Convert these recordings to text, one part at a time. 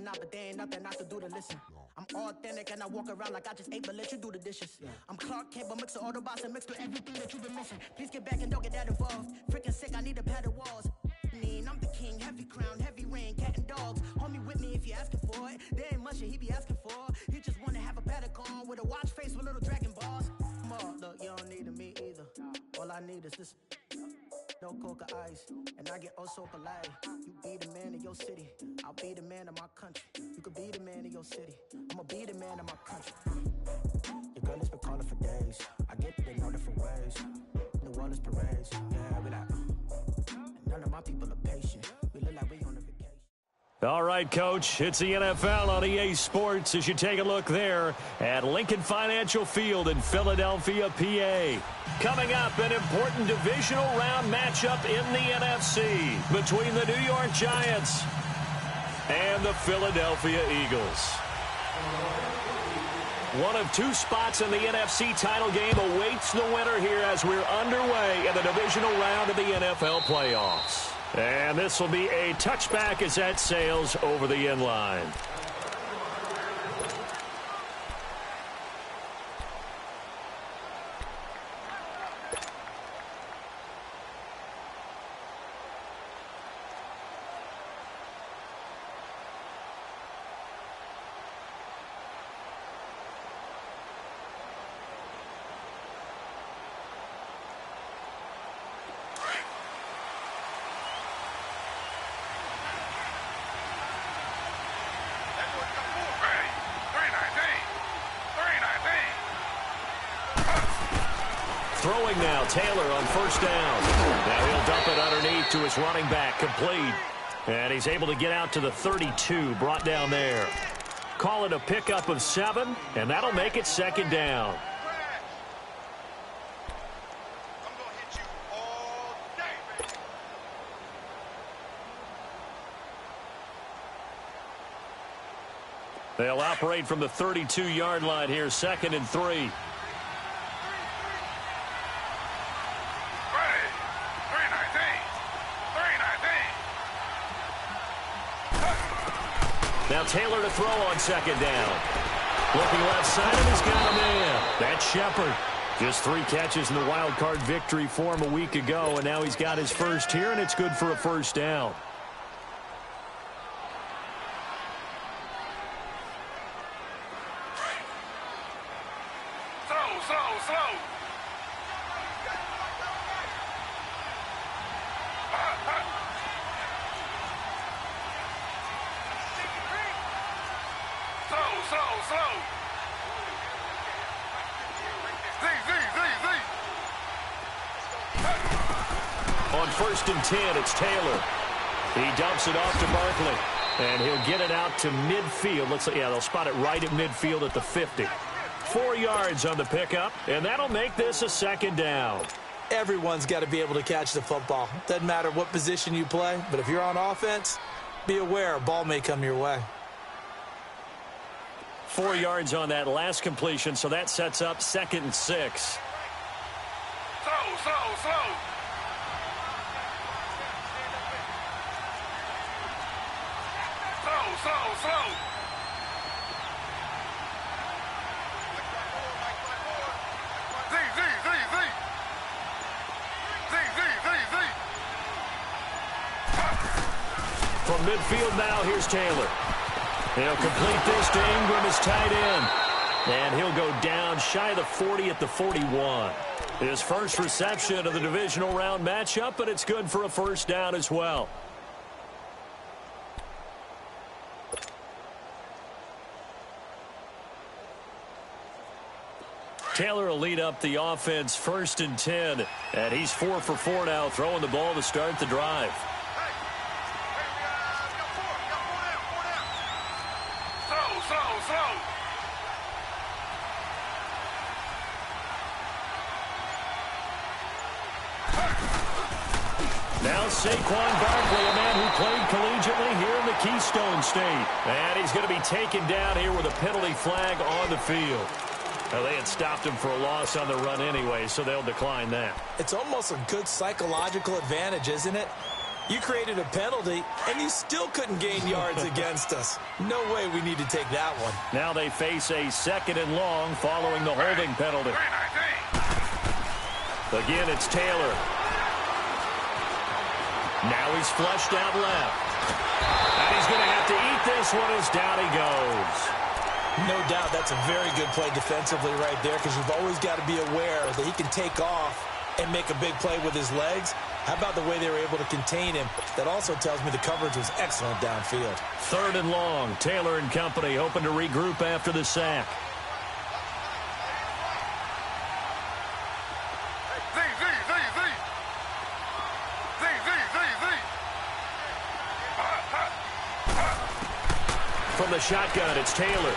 showing out, but there ain't nothing I can do to listen. I'm authentic and I walk around like I just ate, but let you do the dishes. I'm Clark Kent, but mix of Autobots and mix with everything that you've been missing. Please get back and don't get that involved. Freaking sick, I need to pad the walls. I'm the king, heavy crown, heavy rain, cat and dogs. Homie with me if you asking for it. There ain't much that he be asking for. He just wanna have a paddock on with a watch face with little dragon balls. Look, you don't need me either. All I need is this. No coca ice, and I get oh so polite. You be the man of your city, I'll be the man of my country. You could be the man of your city, I'ma be the man of my country. Your girl has been calling for days. I get they know different ways. New Orleans parades, yeah, we like. None of my people are patient. We look like we on a vacation. All right, Coach, it's the NFL on EA Sports as you take a look there at Lincoln Financial Field in Philadelphia, PA. Coming up, an important divisional round matchup in the NFC between the New York Giants and the Philadelphia Eagles. One of two spots in the NFC title game awaits the winner here as we're underway in the divisional round of the NFL playoffs. And this will be a touchback as that sails over the end line. Throwing now, Taylor on first down. Now he'll dump it underneath to his running back, complete. And he's able to get out to the 32, brought down there. Call it a pickup of 7, and that'll make it second down. They'll operate from the 32-yard line here, 2nd and 3. Now Taylor to throw on second down. Looking left side, and he's got a man. That's Shepard. Just 3 catches in the wild card victory for him a week ago, and now he's got his first here, and it's good for a first down. Slow. On 1st and 10, it's Taylor. He dumps it off to Barkley, and he'll get it out to midfield. They'll spot it right at midfield at the 50. 4 yards on the pickup, and that'll make this a second down. Everyone's got to be able to catch the football. Doesn't matter what position you play, but if you're on offense, be aware a ball may come your way. 4 yards on that last completion, so that sets up 2nd and 6. Slow. From midfield now, here's Taylor. He'll complete this to Ingram as tight end. And he'll go down shy of the 40 at the 41. His first reception of the divisional round matchup, but it's good for a first down as well. Taylor will lead up the offense 1st and 10. And he's 4 for 4 now, throwing the ball to start the drive. Slow. Now Saquon Barkley, a man who played collegiately here in the Keystone State. And he's going to be taken down here with a penalty flag on the field. Now, they had stopped him for a loss on the run anyway, so they'll decline that. It's almost a good psychological advantage, isn't it? You created a penalty, and you still couldn't gain yards against us. No way we need to take that one. Now they face a 2nd and long following the holding penalty. Again, it's Taylor. Now he's flushed out left. And he's going to have to eat this one as down he goes. No doubt that's a very good play defensively right there, because you've always got to be aware that he can take off and make a big play with his legs. How about the way they were able to contain him? That also tells me the coverage was excellent downfield. 3rd and long. Taylor and company hoping to regroup after the sack. From the shotgun, it's Taylor.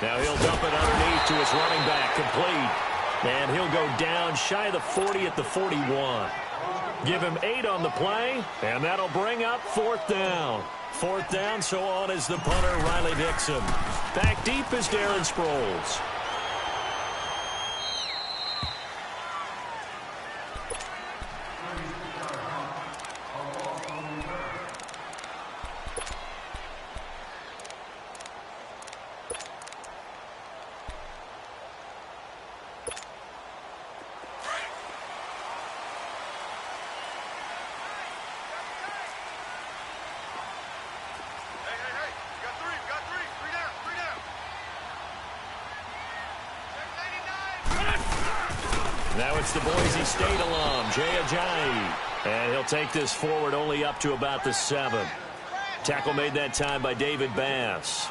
Now he'll dump it underneath to his running back, complete. And he'll go down shy of the 40 at the 41. Give him 8 on the play, and that'll bring up 4th down. 4th down, so on is the punter, Riley Dixon. Back deep is Darren Sproles. Now it's the Boise State alum, Jay Ajayi. And he'll take this forward only up to about the 7. Tackle made that time by David Bass.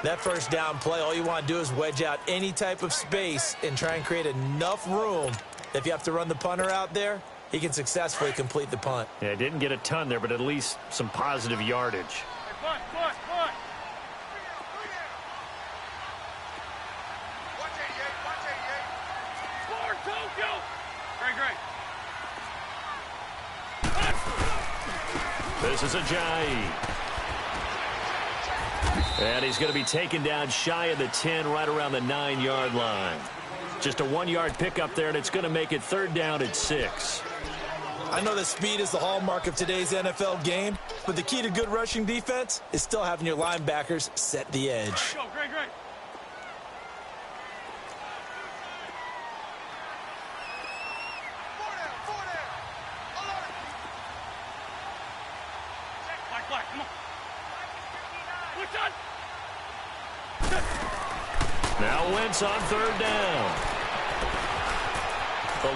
That first down play, all you want to do is wedge out any type of space and try and create enough room that if you have to run the punter out there, he can successfully complete the punt. Yeah, didn't get a ton there, but at least some positive yardage. This is Ajayi. And he's going to be taken down shy of the 10, right around the 9-yard line. Just a 1-yard pickup there, and it's going to make it 3rd down at 6. I know that speed is the hallmark of today's NFL game, but the key to good rushing defense is still having your linebackers set the edge. Go, great. Now Wentz on 3rd down.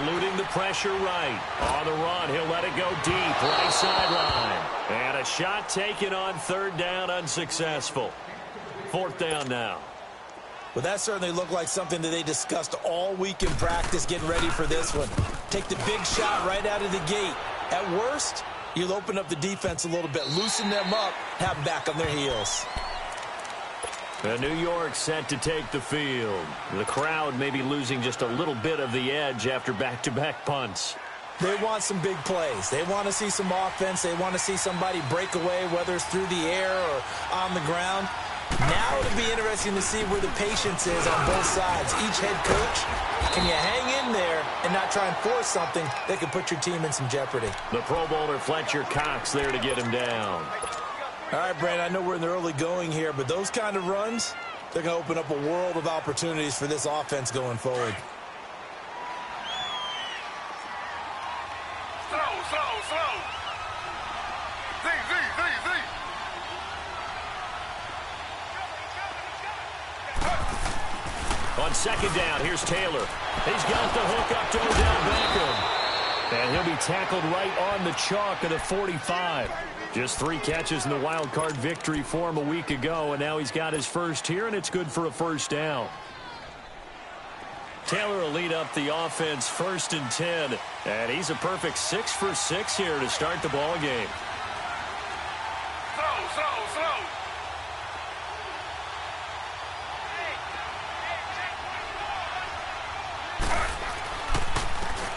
Eluding the pressure right. On the run, he'll let it go deep, right sideline. And a shot taken on 3rd down, unsuccessful. 4th down now. Well, that certainly looked like something that they discussed all week in practice getting ready for this one. Take the big shot right out of the gate. At worst, you'll open up the defense a little bit, loosen them up, have them back on their heels. And New York set to take the field. The crowd may be losing just a little bit of the edge after back-to-back punts. They want some big plays. They want to see some offense. They want to see somebody break away, whether it's through the air or on the ground. Now it'll be interesting to see where the patience is on both sides. Each head coach, can you hang in there and not try and force something that could put your team in some jeopardy? The Pro Bowler Fletcher Cox there to get him down. All right, Brandon, I know we're in the early going here, but those kind of runs, they're going to open up a world of opportunities for this offense going forward. Slow. Z. On 2nd down, here's Taylor. He's got the hook up to Odell Beckham. And he'll be tackled right on the chalk of the 45. Just 3 catches in the wild card victory for him a week ago, and now he's got his first here, and it's good for a 1st down. Taylor will lead up the offense 1st and 10, and he's a perfect 6 for 6 here to start the ball game. Slow.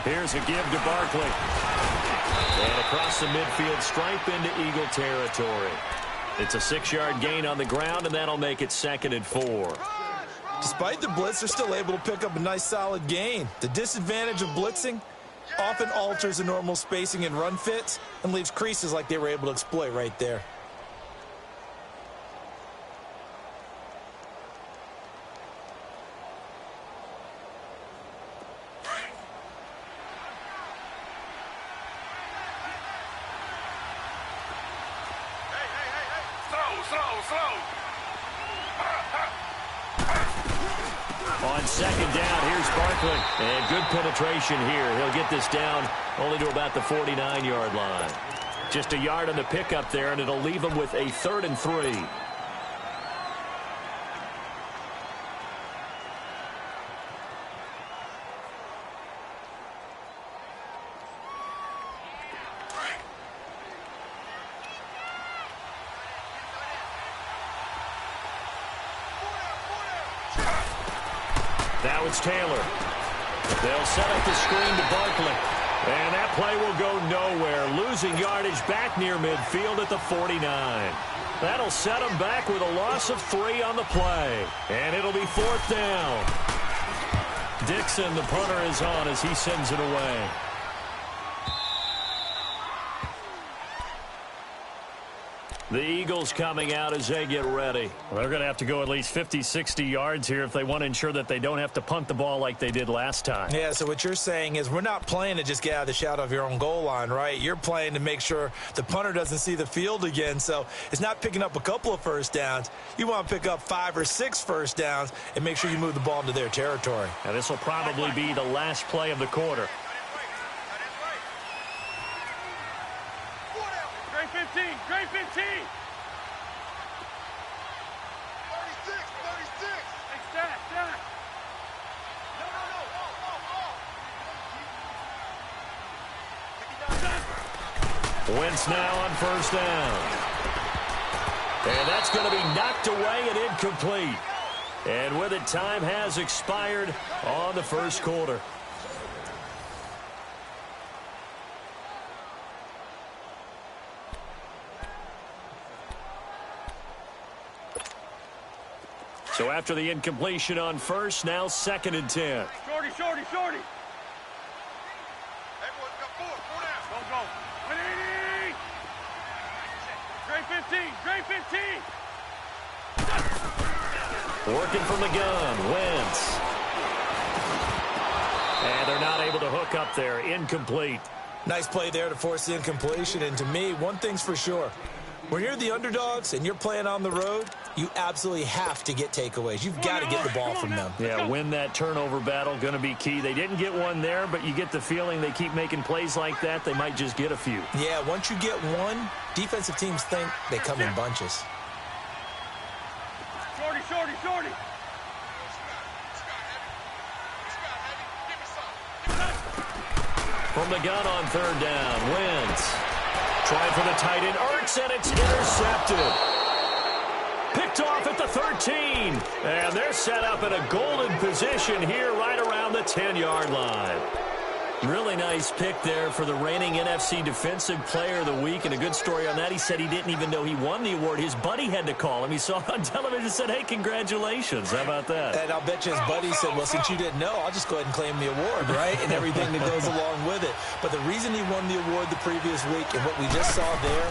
Here's a give to Barkley. And across the midfield stripe into Eagle territory. It's a 6-yard gain on the ground, and that'll make it 2nd and 4. Despite the blitz, they're still able to pick up a nice solid gain. The disadvantage of blitzing often alters the normal spacing and run fits and leaves creases like they were able to exploit right there. Slow. On second down, here's Barkley. And good penetration here. He'll get this down only to about the 49-yard line. Just a yard on the pickup there, and it'll leave him with a 3rd and 3. Now it's Taylor. They'll set up the screen to Barkley. And that play will go nowhere. Losing yardage back near midfield at the 49. That'll set them back with a loss of 3 on the play. And it'll be 4th down. Dixon, the punter, is on as he sends it away. The Eagles coming out as they get ready. Well, they're going to have to go at least 50, 60 yards here if they want to ensure that they don't have to punt the ball like they did last time. Yeah, so what you're saying is we're not playing to just get out of the shadow of your own goal line, right? You're playing to make sure the punter doesn't see the field again. So it's not picking up a couple of first downs. You want to pick up 5 or 6 first downs and make sure you move the ball into their territory. Now, this will probably be the last play of the quarter. Great 15. 36. Stack. No. Wentz now on first down. And that's going to be knocked away and incomplete. And with it, time has expired on the first quarter. So after the incompletion on first, now 2nd and 10. Shorty. Everyone got 4 down. Go. 180. Great 15. Working from the gun, Wentz. And they're not able to hook up there. Incomplete. Nice play there to force the incompletion. And to me, one thing's for sure. When you're the underdogs and you're playing on the road, you absolutely have to get takeaways. You've got to get the ball from them. Yeah, win that turnover battle, going to be key. They didn't get one there, but you get the feeling they keep making plays like that, they might just get a few. Yeah, once you get one, defensive teams think they come in bunches. Shorty. From the gun on 3rd down, Wentz. Trying for the tight end, Ertz, and it's intercepted. Picked off at the 13. And they're set up in a golden position here right around the 10-yard line. Really nice pick there for the reigning NFC Defensive Player of the Week. And a good story on that. He said he didn't even know he won the award. His buddy had to call him. He saw it on television and said, hey, congratulations. How about that? And I'll bet you his buddy said, well, since you didn't know, I'll just go ahead and claim the award, right? And everything that goes along with it. But the reason he won the award the previous week and what we just saw there,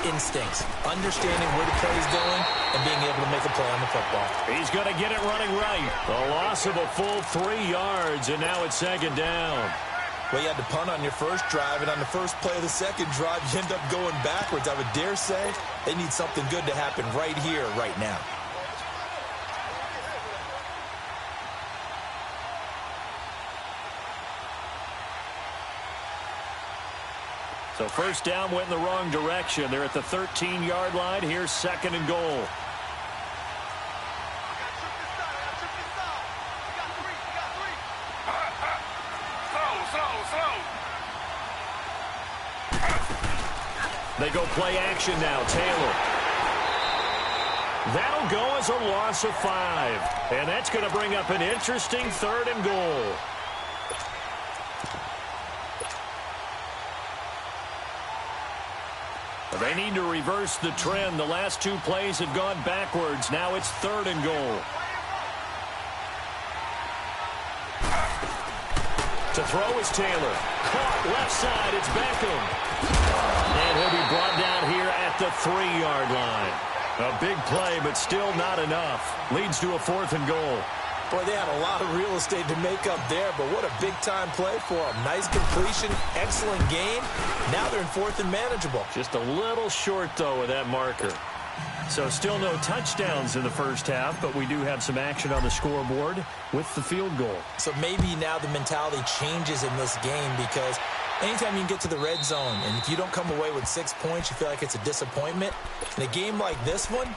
instincts, understanding where the play is going and being able to make a play on the football. He's going to get it running right. The loss of a full 3 yards, and now it's 2nd down. Well, you had to punt on your first drive, and on the first play of the second drive, you end up going backwards. I would dare say they need something good to happen right here, right now. So first down went in the wrong direction. They're at the 13-yard line. Here's 2nd and goal. They go play action now. Taylor. That'll go as a loss of 5. And that's going to bring up an interesting 3rd and goal. They need to reverse the trend. The last 2 plays have gone backwards. Now it's 3rd and goal. To throw is Taylor. Caught left side. It's Beckham. And he'll be brought down here at the 3-yard line. A big play, but still not enough. Leads to a 4th and goal. Boy, they had a lot of real estate to make up there, but what a big-time play for them. Nice completion, excellent game. Now they're in 4th and manageable. Just a little short, though, with that marker. So still no touchdowns in the first half, but we do have some action on the scoreboard with the field goal. So maybe now the mentality changes in this game because anytime you can get to the red zone, and if you don't come away with 6 points, you feel like it's a disappointment. In a game like this one,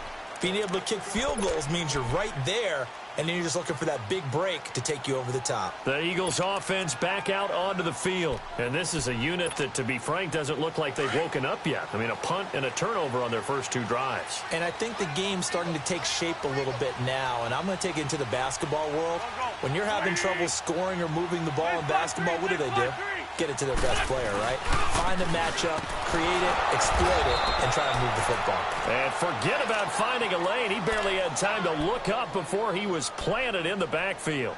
being able to kick field goals means you're right there, and then you're just looking for that big break to take you over the top. The Eagles offense back out onto the field. And this is a unit that, to be frank, doesn't look like they've woken up yet. I mean, a punt and a turnover on their first 2 drives. And I think the game's starting to take shape a little bit now, and I'm going to take it into the basketball world. When you're having trouble scoring or moving the ball in basketball, what do? Get it to their best player, right? Find a matchup, create it, exploit it, and try to move the football. And forget about finding a lane. He barely had time to look up before he was planted in the backfield.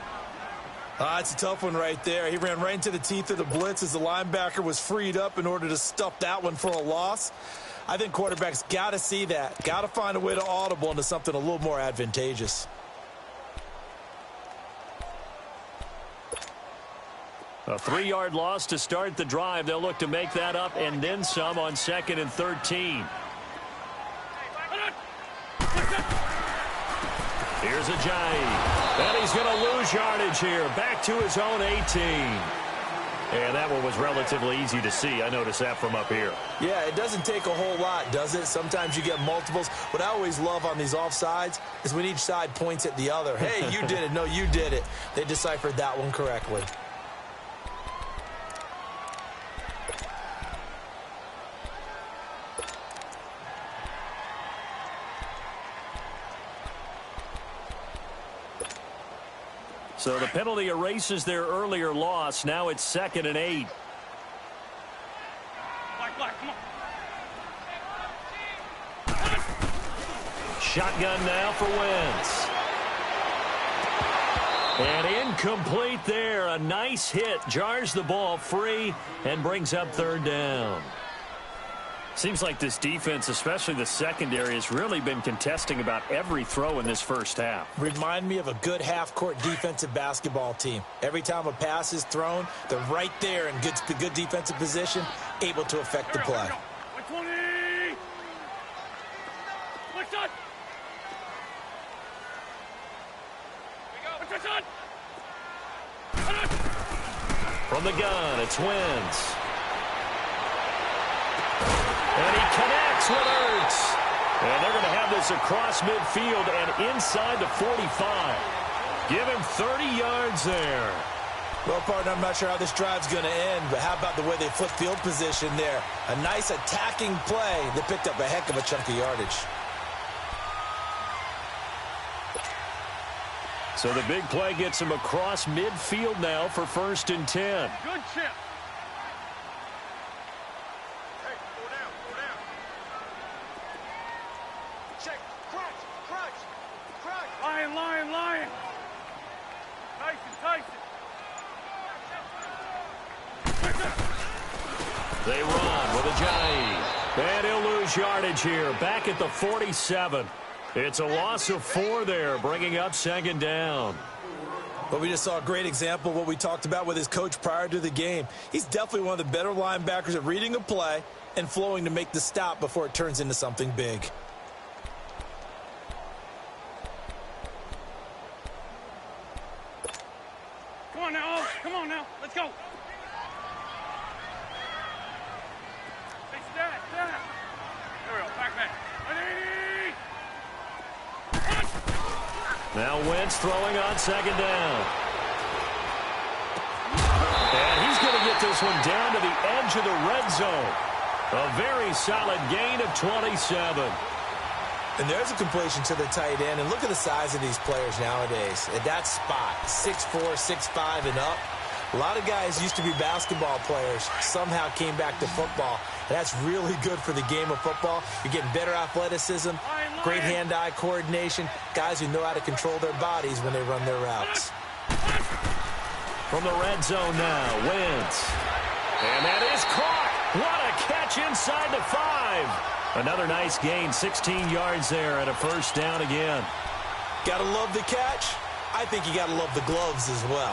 It's a tough one right there. He ran right into the teeth of the blitz as the linebacker was freed up in order to stuff that one for a loss. I think quarterbacks got to see that. Got to find a way to audible into something a little more advantageous. A 3-yard loss to start the drive. They'll look to make that up and then some on 2nd and 13. Here's Ajayi. And he's going to lose yardage here. Back to his own 18. And that one was relatively easy to see. I noticed that from up here. Yeah, it doesn't take a whole lot, does it? Sometimes you get multiples. What I always love on these offsides is when each side points at the other. Hey, you did it. No, you did it. They deciphered that one correctly. So the penalty erases their earlier loss. Now it's 2nd and 8. Black, come on. Shotgun now for Wentz. And incomplete there. A nice hit. Jars the ball free and brings up 3rd down. Seems like this defense, especially the secondary, has really been contesting about every throw in this first half. Remind me of a good half-court defensive basketball team. Every time a pass is thrown, they're right there in good defensive position, able to affect the play. 120! What's up? From the gun, it's Wentz. And he connects with Ertz. And they're going to have this across midfield and inside the 45. Give him 30 yards there. Well, partner, I'm not sure how this drive's going to end, but how about the way they flip field position there? A nice attacking play that picked up a heck of a chunk of yardage. So the big play gets him across midfield now for 1st and 10. Good chip. Lion. Tyson. They run with Ajayi. And he'll lose yardage here. Back at the 47. It's a loss of 4 there, bringing up 2nd down. But we just saw a great example of what we talked about with his coach prior to the game. He's definitely one of the better linebackers at reading a play and flowing to make the stop before it turns into something big. Come on now. Let's go. Hey, stat. There we go. Back. Now Wentz throwing on 2nd down. And he's going to get this one down to the edge of the red zone. A very solid gain of 27. And there's a completion to the tight end. And look at the size of these players nowadays. At that spot, 6'4", 6'5", and up. A lot of guys used to be basketball players, somehow came back to football. And that's really good for the game of football. You're getting better athleticism, great hand-eye coordination, guys who know how to control their bodies when they run their routes. From the red zone now, Wentz. And that is caught. What a catch inside the 5. Another nice gain, 16 yards there and a first down again. Gotta love the catch. I think you gotta love the gloves as well.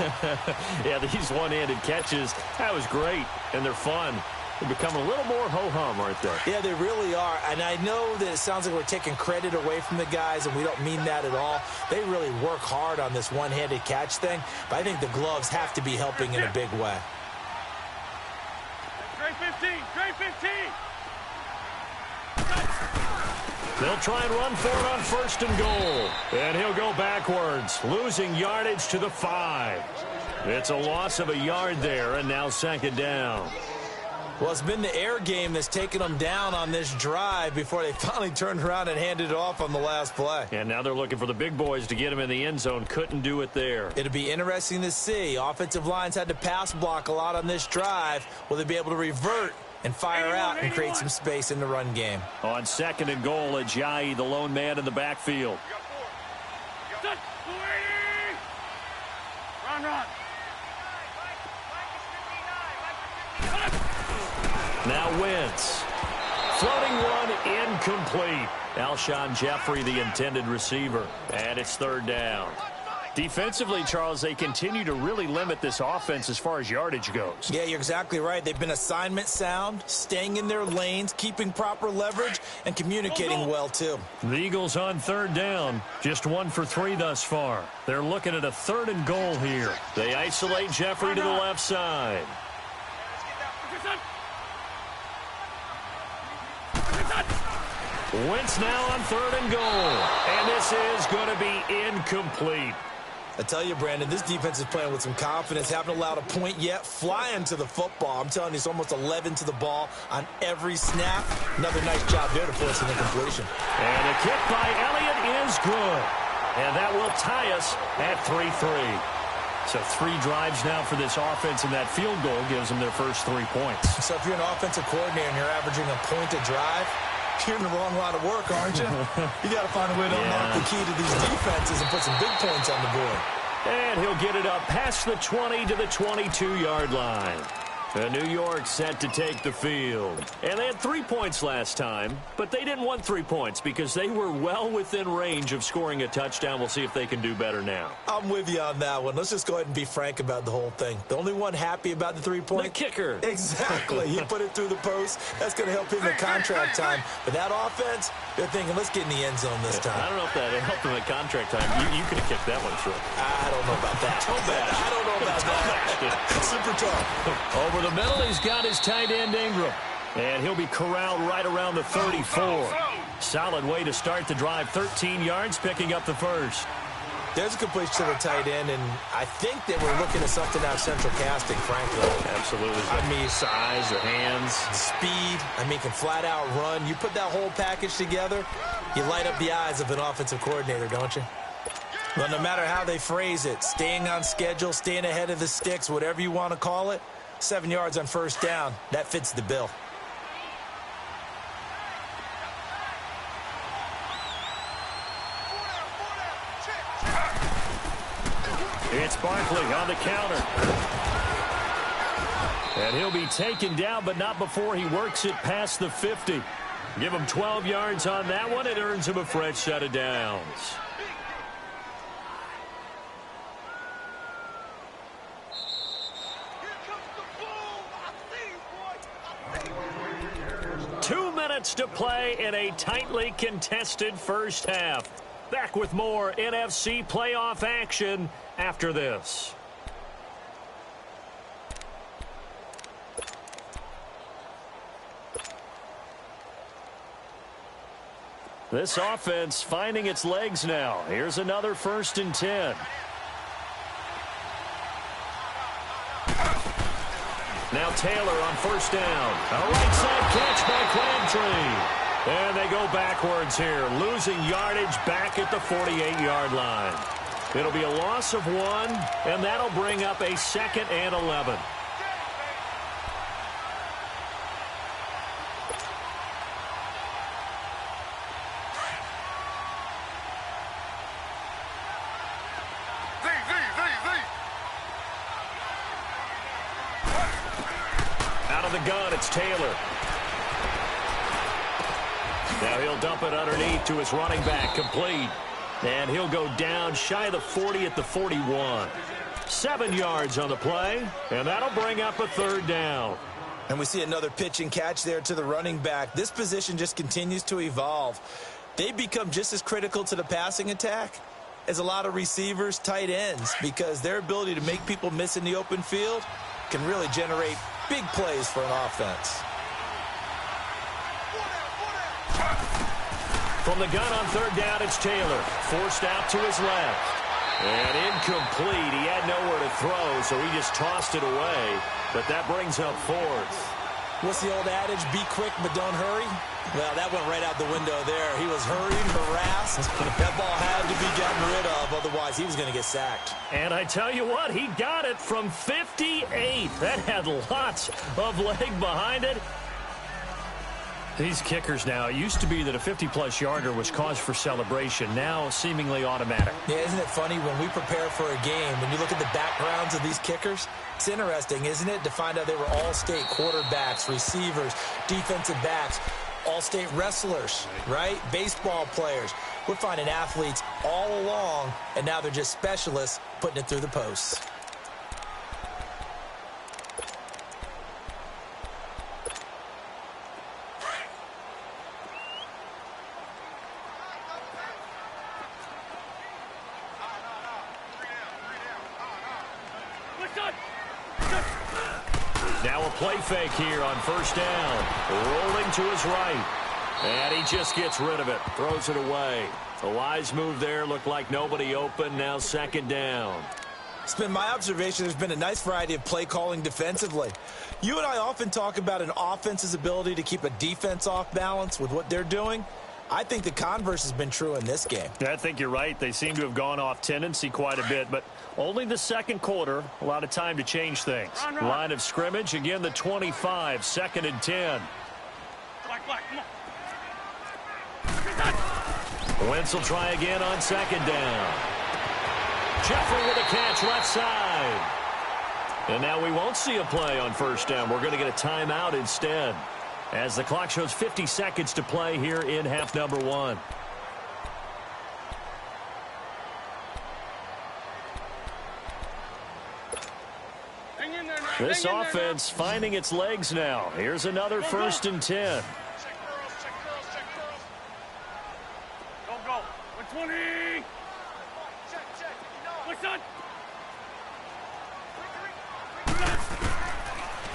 Yeah, these one-handed catches, that was great, and they're fun. They become a little more ho-hum, aren't they? Yeah, they really are. And I know that it sounds like we're taking credit away from the guys, and we don't mean that at all. They really work hard on this one-handed catch thing, but I think the gloves have to be helping in a big way. Trey 15, Trey 15. They'll try and run for it on first and goal. And he'll go backwards, losing yardage to the 5. It's a loss of a yard there, and now second down. Well, it's been the air game that's taken them down on this drive before they finally turned around and handed it off on the last play. And now they're looking for the big boys to get him in the end zone. Couldn't do it there. It'll be interesting to see. Offensive lines had to pass block a lot on this drive. Will they be able to revert and fire out and create some space in the run game? On second and goal, Ajayi, the lone man in the backfield. Run. Now Wentz. Floating one, incomplete. Alshon Jeffrey, the intended receiver. And it's third down. Defensively, Charles, they continue to really limit this offense as far as yardage goes. Yeah, you're exactly right. They've been assignment sound, staying in their lanes, keeping proper leverage, and communicating well, too. The Eagles on third down. Just 1 for 3 thus far. They're looking at a third and goal here. They isolate Jeffrey to the left side. Wentz now on third and goal. And this is going to be incomplete. I tell you, Brandon, this defense is playing with some confidence. Haven't allowed a point yet. Flying to the football. I'm telling you, it's almost 11 to the ball on every snap. Another nice job there to force an incompletion. And a kick by Elliott is good. And that will tie us at 3-3. So 3 drives now for this offense, and that field goal gives them their first 3 points. So if you're an offensive coordinator and you're averaging a point a drive, you're in the wrong line of work, aren't you? You got to find a way to unlock the key to these defenses and put some big points on the board. And he'll get it up past the 20 to the 22-yard line. New York set to take the field. And they had 3 points last time, but they didn't want 3 points because they were well within range of scoring a touchdown. We'll see if they can do better now. I'm with you on that one. Let's just go ahead and be frank about the whole thing. The only one happy about the 3-point? The kicker. Exactly. He put it through the post. That's going to help him in contract time. But that offense, they're thinking, let's get in the end zone this time. I don't know if that helped him at contract time. You could have kicked that one through. I don't know about that. I don't know about that. Super tough. Over the middle, he's got his tight end Ingram. And he'll be corralled right around the 34. Solid way to start the drive. 13 yards, picking up the first. There's a completion to the tight end, and I think that we're looking at something out of central casting, frankly. Absolutely. I mean, size, the hands. Speed. I mean, can flat out run. You put that whole package together, you light up the eyes of an offensive coordinator, don't you? Well, no matter how they phrase it, staying on schedule, staying ahead of the sticks, whatever you want to call it, 7 yards on first down, that fits the bill. It's Barkley on the counter. And he'll be taken down, but not before he works it past the 50. Give him 12 yards on that one. It earns him a fresh set of downs. To play in a tightly contested first half. Back with more NFC playoff action after this. This offense finding its legs now. Here's another 1st and 10. Now Taylor on first down. A right side catch by Crabtree. And they go backwards here, losing yardage back at the 48-yard line. It'll be a loss of 1, and that'll bring up a 2nd and 11. the gun. It's Taylor. Now he'll dump it underneath to his running back. Complete. And he'll go down shy of the 40 at the 41. 7 yards on the play, and that'll bring up a third down. And we see another pitch and catch there to the running back. This position just continues to evolve. They become just as critical to the passing attack as a lot of receivers, tight ends, because their ability to make people miss in the open field can really generate big plays for an offense. From the gun on third down, it's Taylor. Forced out to his left. And incomplete. He had nowhere to throw, so he just tossed it away. But that brings up fourth. What's the old adage? Be quick, but don't hurry? Well, that went right out the window there. He was hurried, harassed. That ball had to be gotten rid of, otherwise he was going to get sacked. And I tell you what, he got it from 58. That had lots of leg behind it. These kickers now, it used to be that a 50-plus yarder was cause for celebration. Now, seemingly automatic. Yeah, isn't it funny when we prepare for a game, when you look at the backgrounds of these kickers? It's interesting, isn't it, to find out they were all-state quarterbacks, receivers, defensive backs, all-state wrestlers, right? Baseball players. We're finding athletes all along, and now they're just specialists putting it through the posts. Now a play fake here on first down. Rolling to his right. And he just gets rid of it. Throws it away. A wise move there. Looked like nobody open. Now second down. It's been my observation there's been a nice variety of play calling defensively. You and I often talk about an offense's ability to keep a defense off balance with what they're doing. I think the converse has been true in this game. I think you're right. They seem to have gone off tendency quite a bit, but only the second quarter. A lot of time to change things. Run. Line of scrimmage, again the 25, 2nd and 10. Black, come on. Wentz will try again on second down. Jeffrey with a catch left side. And now we won't see a play on first down. We're going to get a timeout instead, as the clock shows 50 seconds to play here in half number 1. This offense finding its legs now. Here's another 1st and 10. Check girls. Go. 120. Check. Listen.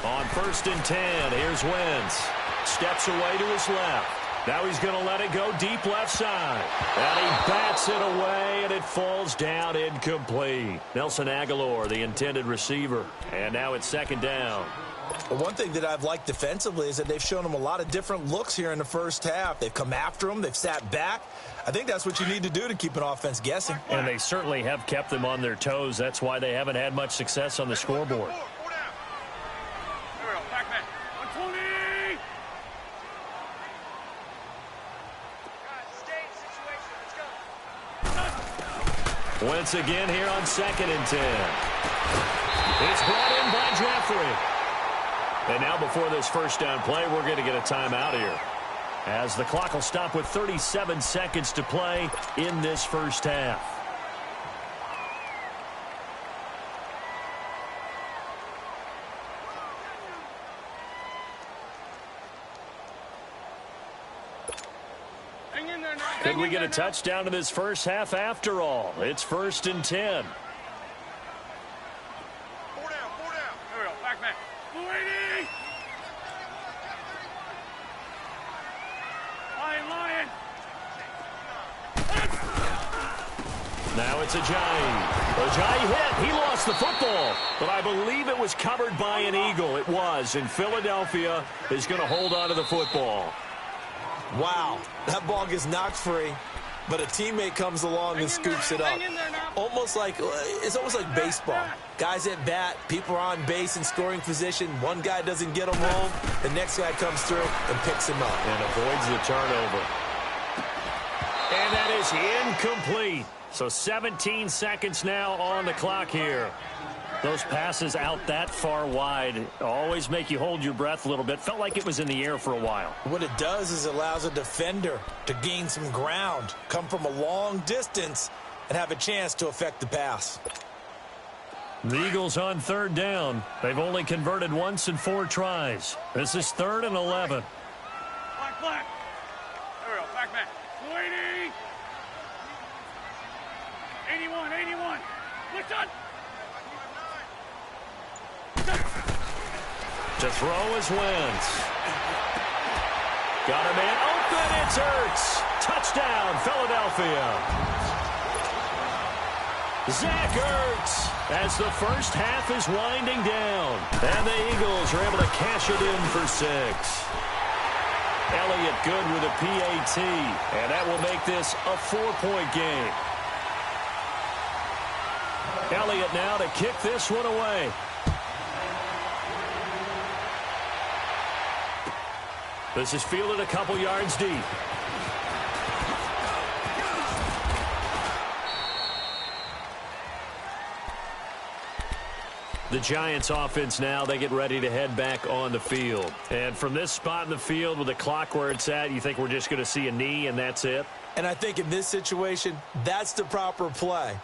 On 1st and 10, here's Wentz. Steps away to his left. Now he's going to let it go deep left side. And he bats it away, and it falls down incomplete. Nelson Aguilar, the intended receiver. And now it's second down. Well, one thing that I've liked defensively is that they've shown him a lot of different looks here in the first half. They've come after him. They've sat back. I think that's what you need to do to keep an offense guessing. And they certainly have kept them on their toes. That's why they haven't had much success on the scoreboard. Wentz again here on 2nd and 10. It's brought in by Jeffrey. And now before this first down play, we're going to get a timeout here, as the clock will stop with 37 seconds to play in this first half. Could we get a touchdown in this first half after all? It's 1st and 10. 4 down. There we go. Back. 280. Lion. Now it's Ajayi. Ajayi hit. He lost the football, but I believe it was covered by an Eagle. It was, and Philadelphia is going to hold on to the football. Wow, that ball gets knocked free, but a teammate comes along and scoops it up. It's almost like baseball. Guys at bat, people are on base in scoring position. One guy doesn't get him home, the next guy comes through and picks him up. And avoids the turnover. And that is incomplete. So 17 seconds now on the clock here. Those passes out that far wide always make you hold your breath a little bit. Felt like it was in the air for a while. What it does is it allows a defender to gain some ground, come from a long distance, and have a chance to affect the pass. The Eagles on third down. They've only converted once in 4 tries. This is 3rd and 11. Black. There we go. Back. 80. 81. What's on? To throw is Wentz. Got a man open. It's Ertz. Touchdown, Philadelphia. Zach Ertz as the first half is winding down. And the Eagles are able to cash it in for 6. Elliott good with a PAT. And that will make this a 4-point game. Elliott now to kick this one away. This is fielded a couple yards deep. The Giants offense now, they get ready to head back on the field. And from this spot in the field with the clock where it's at, you think we're just going to see a knee and that's it? And I think in this situation, that's the proper play.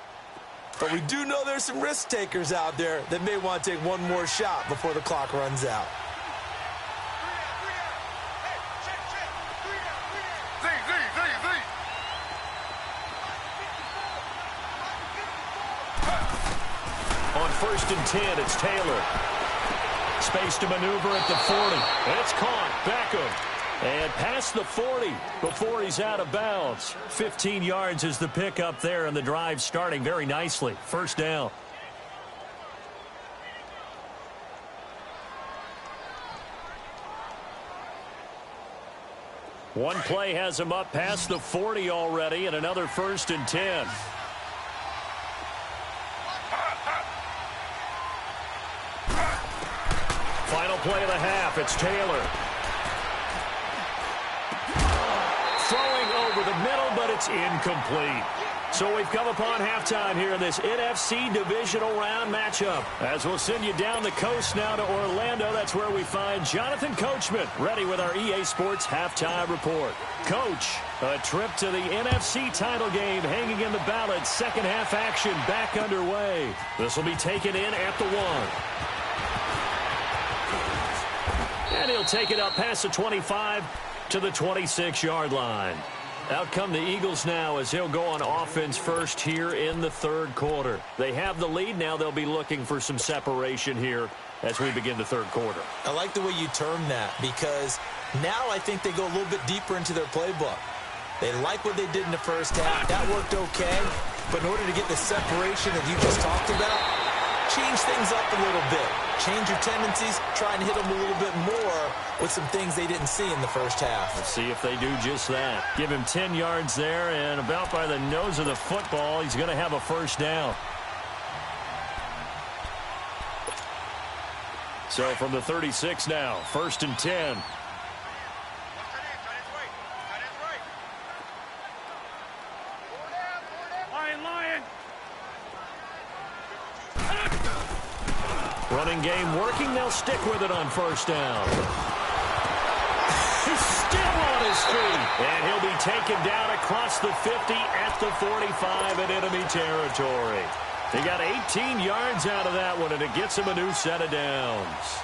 But we do know there's some risk takers out there that may want to take one more shot before the clock runs out. On 1st and 10, it's Taylor. Space to maneuver at the 40. It's caught. Beckham. And past the 40 before he's out of bounds. 15 yards is the pickup there, and the drive starting very nicely. 1st down. One play has him up past the 40 already, and another 1st and 10. Final play of the half. It's Taylor. Throwing over the middle, but it's incomplete. So we've come upon halftime here in this NFC divisional round matchup. As we'll send you down the coast now to Orlando, that's where we find Jonathan Coachman, ready with our EA Sports halftime report. Coach, a trip to the NFC title game hanging in the balance. Second half action back underway. This will be taken in at the 1. And he'll take it up past the 25 to the 26-yard line. Out come the Eagles now as he'll go on offense first here in the 3rd quarter. They have the lead. Now they'll be looking for some separation here as we begin the 3rd quarter. I like the way you term that because now I think they go a little bit deeper into their playbook. They like what they did in the first half. That worked okay. But in order to get the separation that you just talked about, change things up a little bit. Change your tendencies, try and hit them a little bit more with some things they didn't see in the first half. Let's see if they do just that. Give him 10 yards there, and about by the nose of the football, he's going to have a 1st down. So from the 36 now, 1st and 10. Running game working. They'll stick with it on 1st down. He's still on his feet. And he'll be taken down across the 50 at the 45 in enemy territory. He got 18 yards out of that one, and it gets him a new set of downs.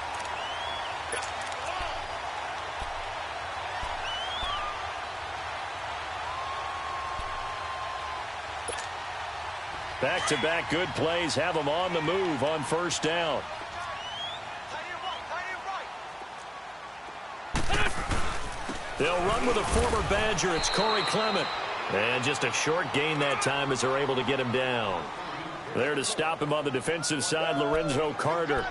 Back-to-back good plays have him on the move on 1st down. They'll run with a former Badger. It's Corey Clement. And just a short gain that time as they're able to get him down. There to stop him on the defensive side, Lorenzo Carter.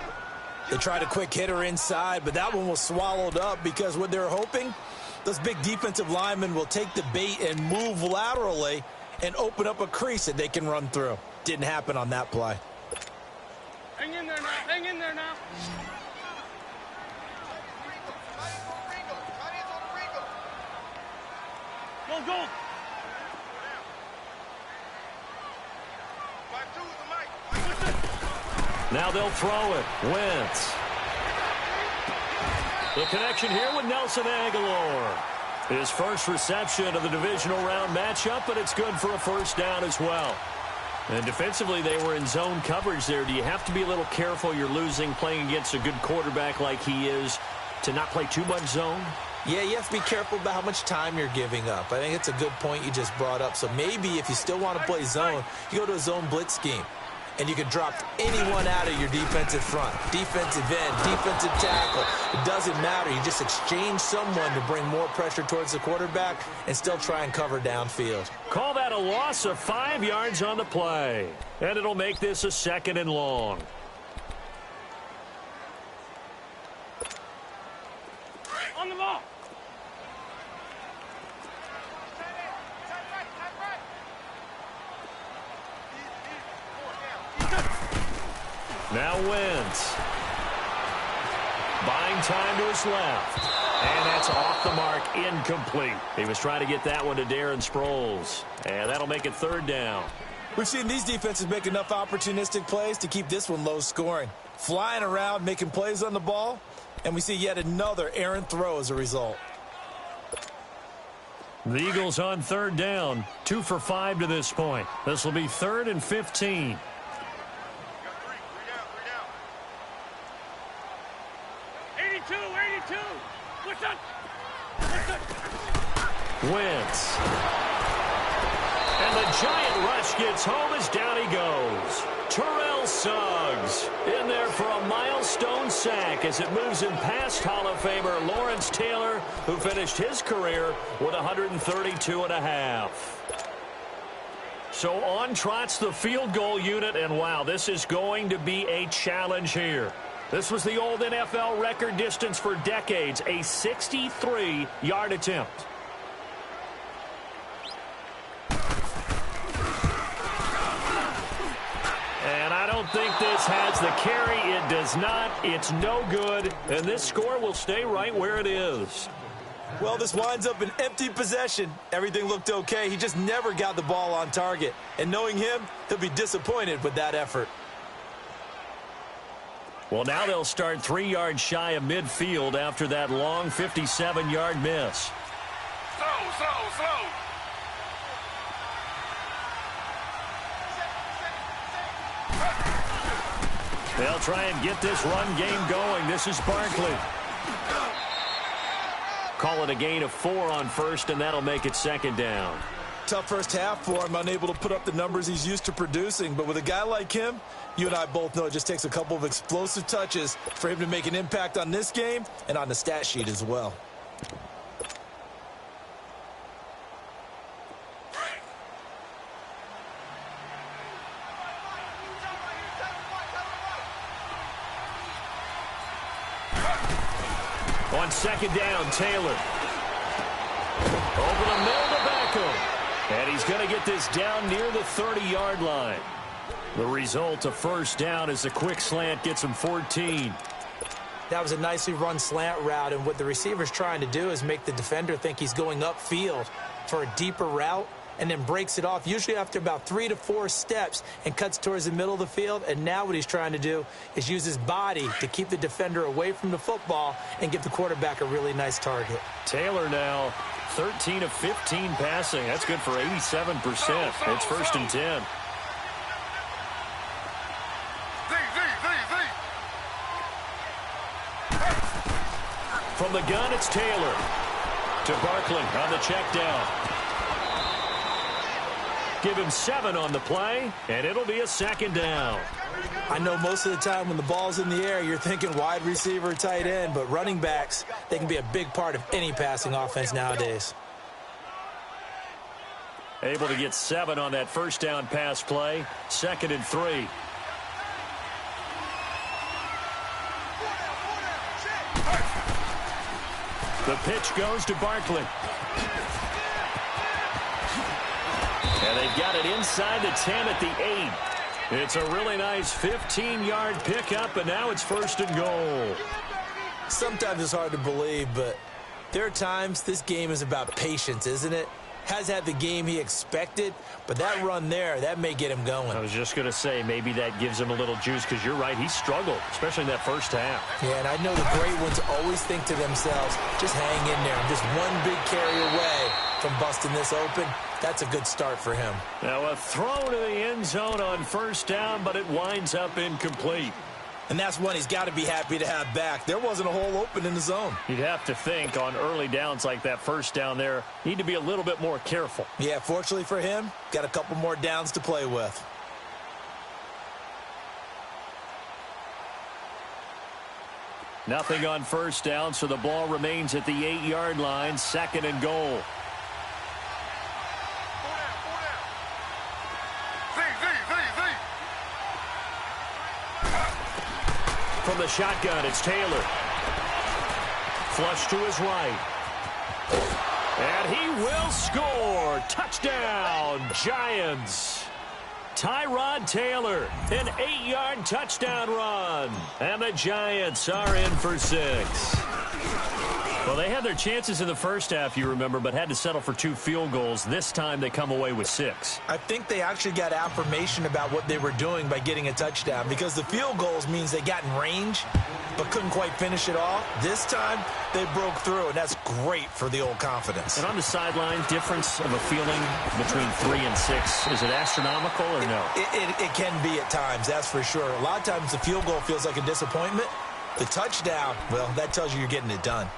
They tried a quick hitter inside, but that one was swallowed up because what they're hoping, those big defensive linemen will take the bait and move laterally and open up a crease that they can run through. Didn't happen on that play. Hang in there now. Hang in there now. Go. Now they'll throw it. Wentz. The connection here with Nelson Aguilar. His first reception of the divisional round matchup, but it's good for a first down as well. And defensively, they were in zone coverage there. Do you have to be a little careful? You're losing playing against a good quarterback like he is to not play too much zone? Yeah, you have to be careful about how much time you're giving up. I think it's a good point you just brought up. So maybe if you still want to play zone, you go to a zone blitz scheme. And you can drop anyone out of your defensive front. Defensive end, defensive tackle. It doesn't matter. You just exchange someone to bring more pressure towards the quarterback and still try and cover downfield. Call that a loss of 5 yards on the play. And it'll make this a 2nd and long. On the ball. Now Wentz. Buying time to his left. And that's off the mark, incomplete. He was trying to get that one to Darren Sproles. And that'll make it 3rd down. We've seen these defenses make enough opportunistic plays to keep this one low scoring. Flying around, making plays on the ball. And we see yet another errant throw as a result. The Eagles on 3rd down. 2 for 5 to this point. This will be 3rd and 15. 82. What's up? Wentz. And the giant rush gets home as down he goes. Terrell Suggs in there for a milestone sack as it moves him past Hall of Famer Lawrence Taylor, who finished his career with 132.5. So on trots the field goal unit, and wow, this is going to be a challenge here. This was the old NFL record distance for decades, a 63-yard attempt. And I don't think this has the carry. It does not. It's no good. And this score will stay right where it is. Well, this winds up an empty possession. Everything looked okay. He just never got the ball on target. And knowing him, he'll be disappointed with that effort. Well, now they'll start 3 yards shy of midfield after that long 57-yard miss. Slow. They'll try and get this run game going. This is Barkley. Call it a gain of 4 on first, and that'll make it 2nd down. Tough first half for him, unable to put up the numbers he's used to producing. But with a guy like him, you and I both know it just takes a couple of explosive touches for him to make an impact on this game and on the stat sheet as well. On 2nd down, Taylor. Over the middle to Beckham. And he's going to get this down near the 30-yard line. The result of first down is a quick slant gets him 14. That was a nicely run slant route, and what the receiver's trying to do is make the defender think he's going upfield for a deeper route and then breaks it off, usually after about 3 to 4 steps, and cuts towards the middle of the field. And now what he's trying to do is use his body to keep the defender away from the football and give the quarterback a really nice target. Taylor now 13 of 15 passing. That's good for 87%. It's 1st and 10. From the gun, it's Taylor. To Barkley on the check down. Give him 7 on the play, and it'll be a 2nd down. I know most of the time when the ball's in the air, you're thinking wide receiver, tight end, but running backs, they can be a big part of any passing offense nowadays. Able to get 7 on that first down pass play. 2nd and 3. The pitch goes to Barkley. And they've got it inside the 10 at the 8. It's a really nice 15-yard pickup, and now it's 1st and goal. Sometimes it's hard to believe, but there are times this game is about patience, isn't it? has had the game he expected, but that run there, that may get him going. I was just going to say, maybe that gives him a little juice, because you're right, he struggled, especially in that first half. Yeah, and I know the great ones always think to themselves, just hang in there. I'm just one big carry away from busting this open. That's a good start for him. Now a throw to the end zone on first down, but it winds up incomplete. And that's one he's got to be happy to have back. There wasn't a hole open in the zone. You'd have to think on early downs like that first down there, need to be a little bit more careful. Yeah, fortunately for him, got a couple more downs to play with. Nothing on first down, so the ball remains at the 8-yard line, 2nd and goal. From the shotgun, it's Taylor. Flush to his right. And he will score. Touchdown, Giants. Tyrod Taylor, an 8-yard touchdown run. And the Giants are in for 6. Well, they had their chances in the first half, you remember, but had to settle for 2 field goals. This time they come away with 6. I think they actually got affirmation about what they were doing by getting a touchdown, because the field goals means they got in range but couldn't quite finish it off. This time they broke through, and that's great for the old confidence. And on the sideline, difference of a feeling between 3 and 6, is it astronomical or no? It can be at times, that's for sure. A lot of times the field goal feels like a disappointment. The touchdown, well, that tells you you're getting it done.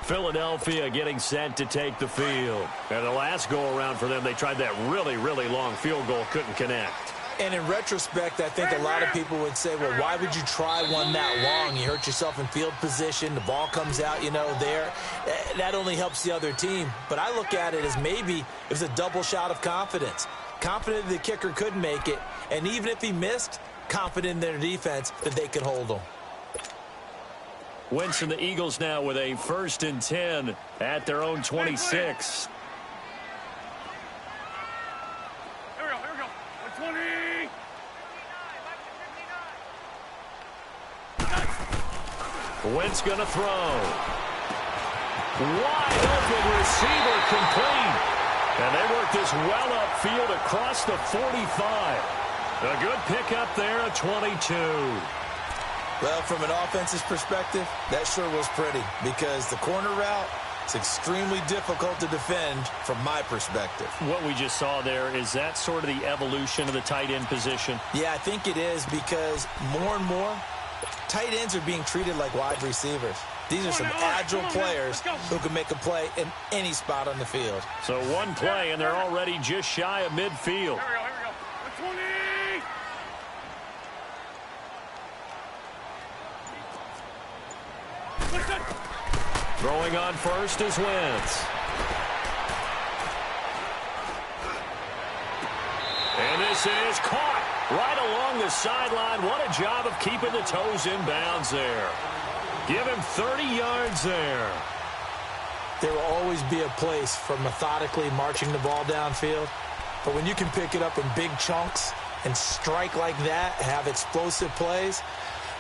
Philadelphia getting set to take the field. And the last go-around for them, they tried that really, really long field goal, couldn't connect. And in retrospect, I think a lot of people would say, well, why would you try one that long? You hurt yourself in field position. The ball comes out, there. That only helps the other team. But I look at it as maybe it was a double shot of confidence. Confident the kicker could make it. And even if he missed, confident in their defense that they could hold him. Wentz and the Eagles now with a 1st and 10 at their own 26. Here we go. 120. Wentz going to throw. Wide open receiver complete. And they work this well upfield across the 45. A good pickup there at 22. Well, from an offense's perspective, that sure was pretty, because the corner route is extremely difficult to defend from my perspective. What we just saw there, is that sort of the evolution of the tight end position? Yeah, I think it is, because more and more, tight ends are being treated like wide receivers. These are some agile players who can make a play in any spot on the field. So one play, and they're already just shy of midfield. Here we go. 120. Throwing on first is Wentz. And this is caught right along the sideline. What a job of keeping the toes in bounds there. Give him 30 yards there. There will always be a place for methodically marching the ball downfield. But when you can pick it up in big chunks and strike like that, have explosive plays,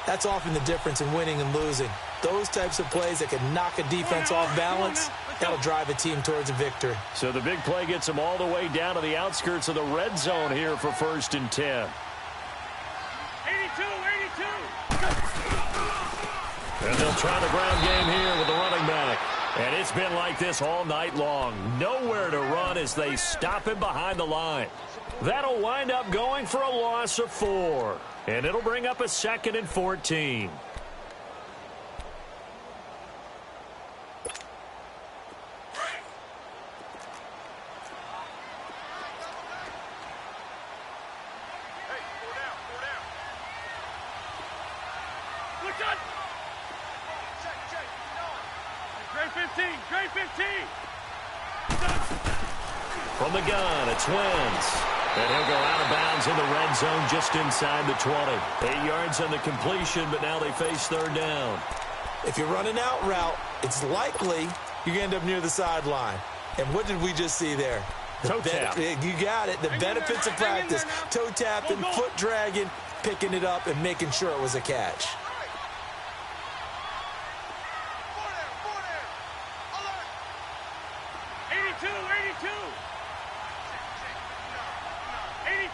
that's often the difference in winning and losing. Those types of plays that can knock a defense off balance, that'll drive a team towards a victory. So the big play gets them all the way down to the outskirts of the red zone here for 1st and 10. 82. And they'll try the ground game here with the running back. And it's been like this all night long. Nowhere to run as they stop him behind the line. That'll wind up going for a loss of 4. And it'll bring up a 2nd and 14. Trey 15. From the gun, it's Wentz. And he'll go out of bounds in the red zone just inside the 20. 8 yards on the completion, but now they face 3rd down. If you're running out route, it's likely you're going to end up near the sideline. And what did we just see there? Toe tap. You got it. The benefits of practice. Toe tapping, foot dragging, picking it up, and making sure it was a catch.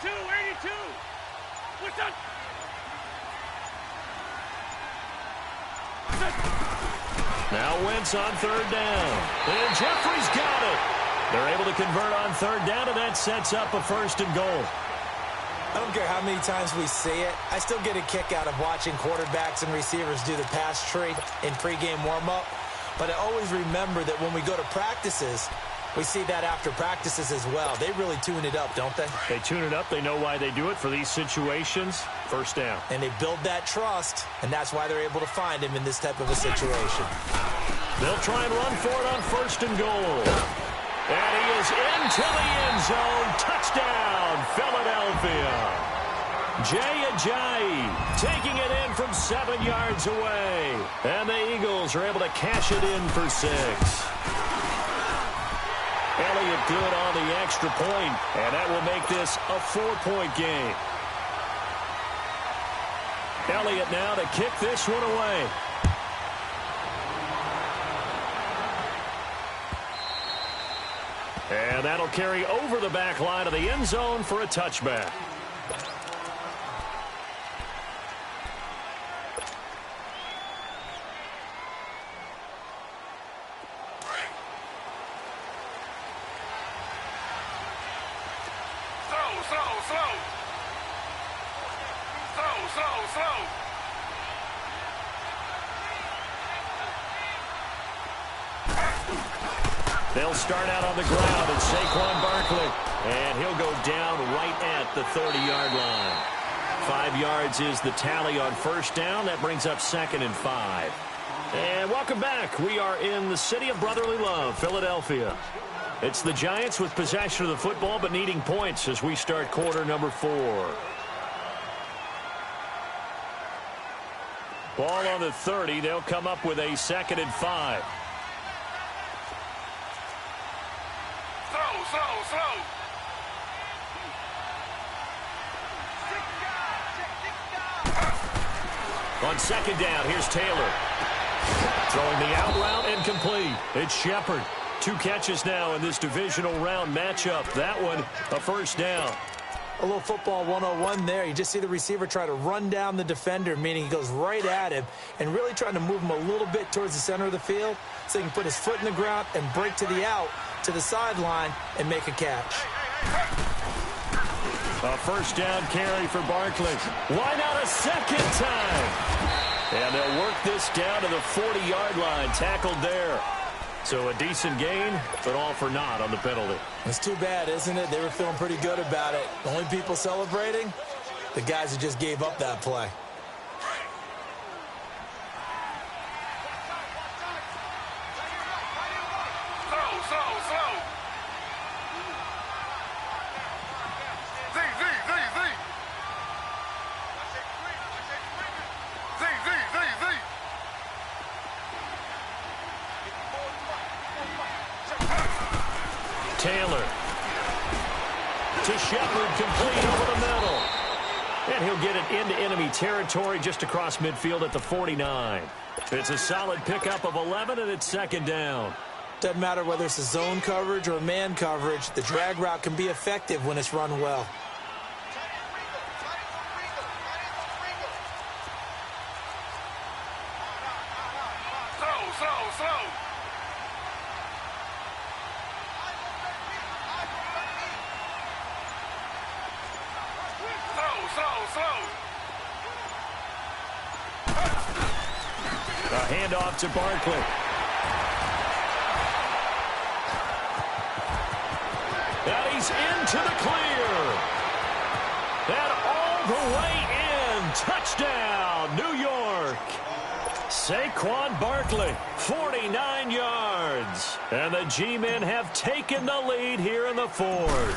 82. Listen. Now Wentz on third down. And Jeffrey's got it. They're able to convert on third down, and that sets up a 1st and goal. I don't care how many times we see it. I still get a kick out of watching quarterbacks and receivers do the pass tree in pregame warm-up. But I always remember that when we go to practices, we see that after practices as well. They really tune it up, don't they? They tune it up. They know why they do it for these situations. 1st down. And they build that trust, and that's why they're able to find him in this type of a situation. They'll try and run for it on 1st and goal. And he is into the end zone. Touchdown, Philadelphia. Jay Ajayi taking it in from 7 yards away. And the Eagles are able to cash it in for 6. Elliott good on the extra point, and that will make this a 4-point game. Elliott now to kick this one away. And that'll carry over the back line of the end zone for a touchback. Slow. They'll start out on the ground, and Saquon Barkley. And he'll go down right at the 30-yard line. 5 yards is the tally on 1st down. That brings up 2nd and 5. And welcome back. We are in the city of brotherly love, Philadelphia. It's the Giants with possession of the football but needing points as we start quarter number 4. Ball on the 30. They'll come up with a 2nd and 5. Slow. On 2nd down, here's Taylor. Throwing the out route and complete. It's Shepard. 2 catches now in this divisional round matchup. That one, a 1st down. A little football 101 there. You just see the receiver try to run down the defender, meaning he goes right at him and really trying to move him a little bit towards the center of the field so he can put his foot in the ground and break to the out, to the sideline, and make a catch. A 1st down carry for Barkley. Why not a 2nd time? And they'll work this down to the 40-yard line. Tackled there. So a decent gain, but all for naught on the penalty. It's too bad, isn't it? They were feeling pretty good about it. The only people celebrating, the guys who just gave up that play. Slow. Z. Taylor to Shepard, complete over the middle. And he'll get it into enemy territory just across midfield at the 49. It's a solid pickup of 11, and it's 2nd down. Doesn't matter whether it's a zone coverage or a man coverage, the drag route can be effective when it's run well. Slow. A handoff to Barkley. And he's into the clear. And all the way in. Touchdown, New York. Saquon Barkley, 49 yards. And the G-men have taken the lead here in the 4th.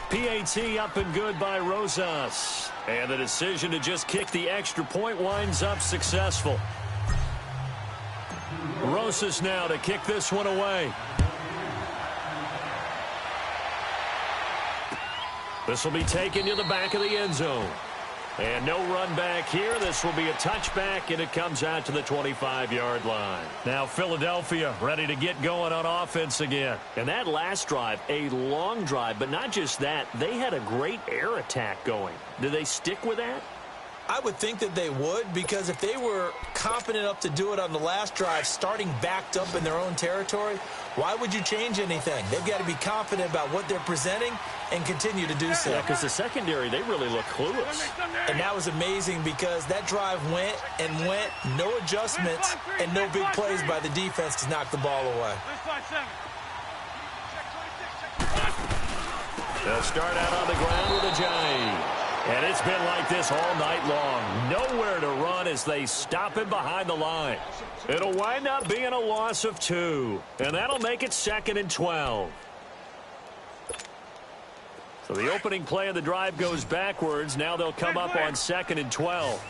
PAT up and good by Rosas. And the decision to just kick the extra point winds up successful. Rosas now to kick this one away. This will be taken to the back of the end zone. And no run back here. This will be a touchback, and it comes out to the 25-yard line. Now Philadelphia ready to get going on offense again. And that last drive, a long drive, but not just that. They had a great air attack going. Do they stick with that? I would think that they would, because if they were confident enough to do it on the last drive, starting backed up in their own territory, why would you change anything? They've got to be confident about what they're presenting and continue to do so. Yeah, because the secondary, they really look clueless. And that was amazing because that drive went and went, no adjustments, and no big plays by the defense to knock the ball away. They'll start out on the ground with a Giant. And it's been like this all night long. Nowhere to run as they stop him behind the line. It'll wind up being a loss of 2. And that'll make it 2nd and 12. So the opening play of the drive goes backwards. Now they'll come up on 2nd and 12.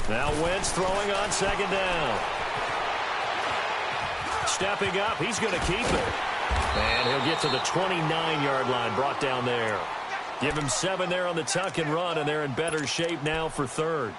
Now Wentz throwing on 2nd down. Stepping up, he's going to keep it. And he'll get to the 29-yard line, brought down there. Give him 7 there on the tuck and run, and they're in better shape now for 3rd.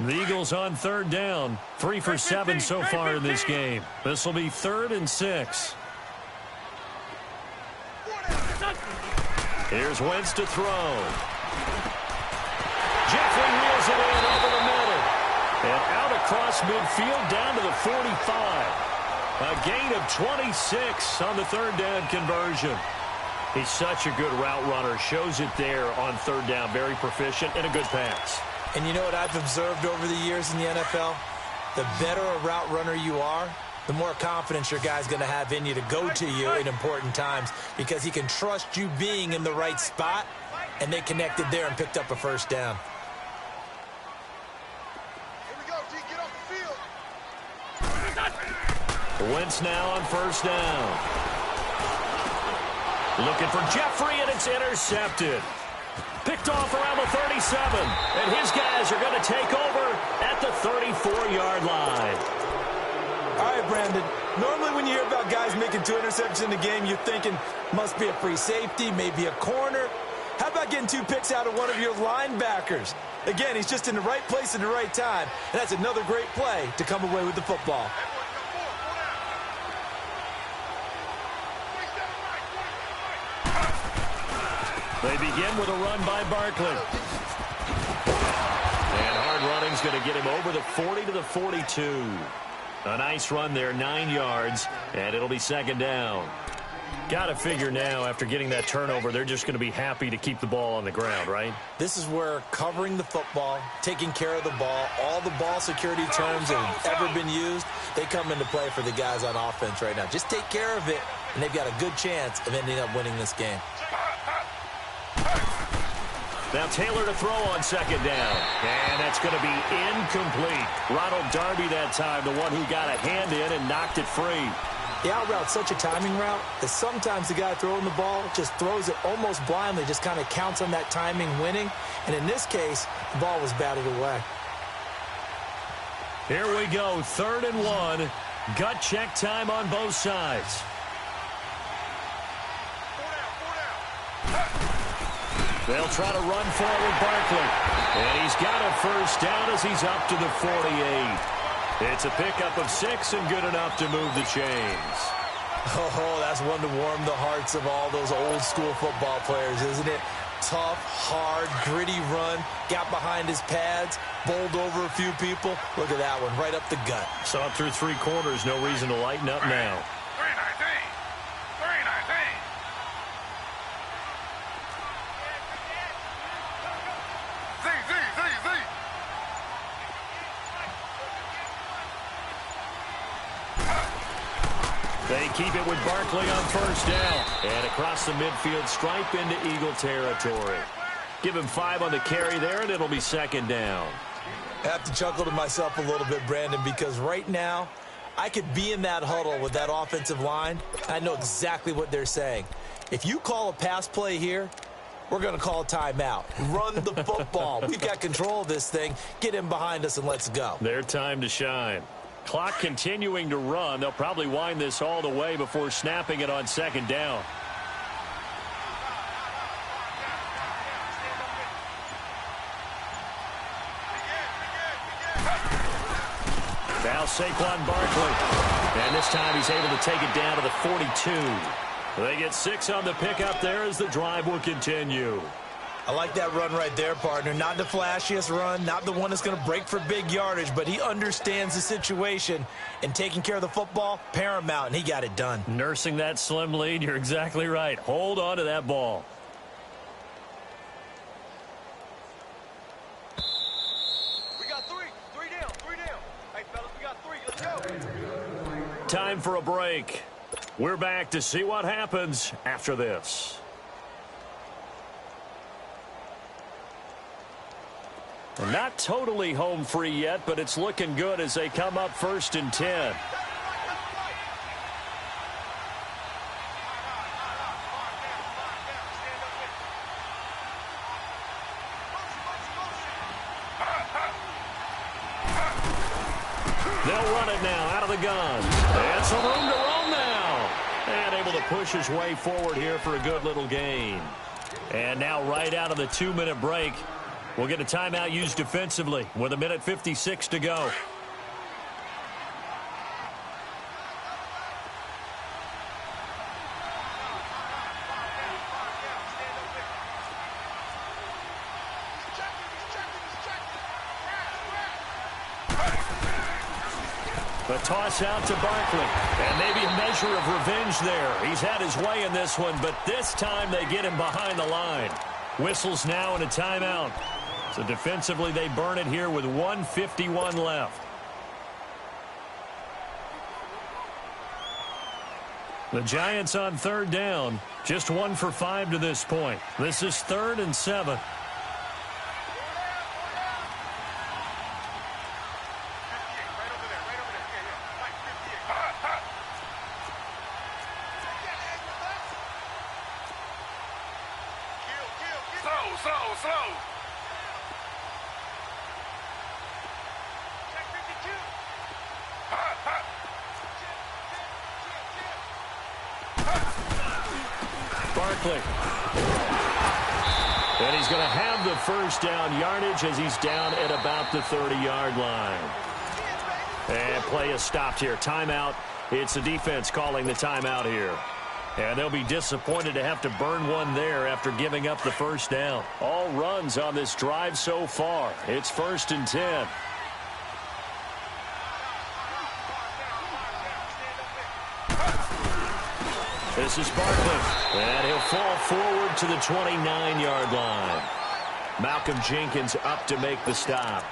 The Eagles on 3rd down. 3 for 7 so far in this game. This will be 3rd and 6. Here's Wentz to throw. Jeffrey wheels it in over the middle. And out across midfield down to the 45. A gain of 26 on the 3rd down conversion. He's such a good route runner. Shows it there on 3rd down. Very proficient and a good pass. And you know what I've observed over the years in the NFL? The better a route runner you are, the more confidence your guy's going to have in you to go to you in important times, because he can trust you being in the right spot, and they connected there and picked up a 1st down. Here we go, G, get off the field. Wentz now on 1st down. Looking for Jeffrey, and it's intercepted. Picked off around the 37, and his guys are going to take over at the 34-yard line. All right, Brandon, normally when you hear about guys making 2 interceptions in the game, you're thinking must be a free safety, maybe a corner. How about getting 2 picks out of one of your linebackers? Again, he's just in the right place at the right time, and that's another great play to come away with the football. They begin with a run by Barkley. And hard running's going to get him over the 40 to the 42. A nice run there, 9 yards, and it'll be 2nd down. Got to figure now, after getting that turnover, they're just going to be happy to keep the ball on the ground, right? This is where covering the football, taking care of the ball, all the ball security terms that have ever been used, they come into play for the guys on offense right now. Just take care of it, and they've got a good chance of ending up winning this game. Now Taylor to throw on 2nd down. And that's going to be incomplete. Ronald Darby that time, the one who got a hand in and knocked it free. The out route's such a timing route that sometimes the guy throwing the ball just throws it almost blindly, just kind of counts on that timing winning. And in this case, the ball was batted away. Here we go, 3rd and 1. Gut check time on both sides. They'll try to run forward Barkley. And he's got a 1st down as he's up to the 48. It's a pickup of 6 and good enough to move the chains. Oh, that's one to warm the hearts of all those old school football players, isn't it? Tough, hard, gritty run. Got behind his pads, bowled over a few people. Look at that one, right up the gut. Saw it through 3 quarters. No reason to lighten up now. They keep it with Barkley on 1st down. And across the midfield stripe into Eagle territory. Give him 5 on the carry there, and it'll be 2nd down. I have to chuckle to myself a little bit, Brandon, because right now, I could be in that huddle with that offensive line. I know exactly what they're saying. If you call a pass play here, we're going to call a timeout. Run the football. We've got control of this thing. Get him behind us and let's go. Their time to shine. Clock continuing to run. They'll probably wind this all the way before snapping it on second down. Now Saquon Barkley. And this time he's able to take it down to the 42. They get 6 on the pickup there as the drive will continue. I like that run right there, partner. Not the flashiest run, not the one that's going to break for big yardage, but he understands the situation, and taking care of the football, paramount, and he got it done. Nursing that slim lead, you're exactly right. Hold on to that ball. We got three down. Hey, fellas, we got 3. Let's go. Time for a break. We're back to see what happens after this. Not totally home free yet, but it's looking good as they come up 1st and 10. They'll run it now out of the gun. And some room to roam now. And able to push his way forward here for a good little gain. And now right out of the 2-minute break, we'll get a timeout used defensively with 1:56 to go. The toss out to Barkley. And maybe a measure of revenge there. He's had his way in this one, but this time they get him behind the line. Whistles now and a timeout. So defensively, they burn it here with 1:51 left. The Giants on 3rd down. Just 1 for 5 to this point. This is 3rd and 7. Slow. Barkley. And he's going to have the first down yardage as he's down at about the 30-yard line. And play is stopped here. Timeout. It's the defense calling the timeout here. And they'll be disappointed to have to burn one there after giving up the first down. All runs on this drive so far. It's 1st and 10. This is Barkley. And he'll fall forward to the 29-yard line. Malcolm Jenkins up to make the stop.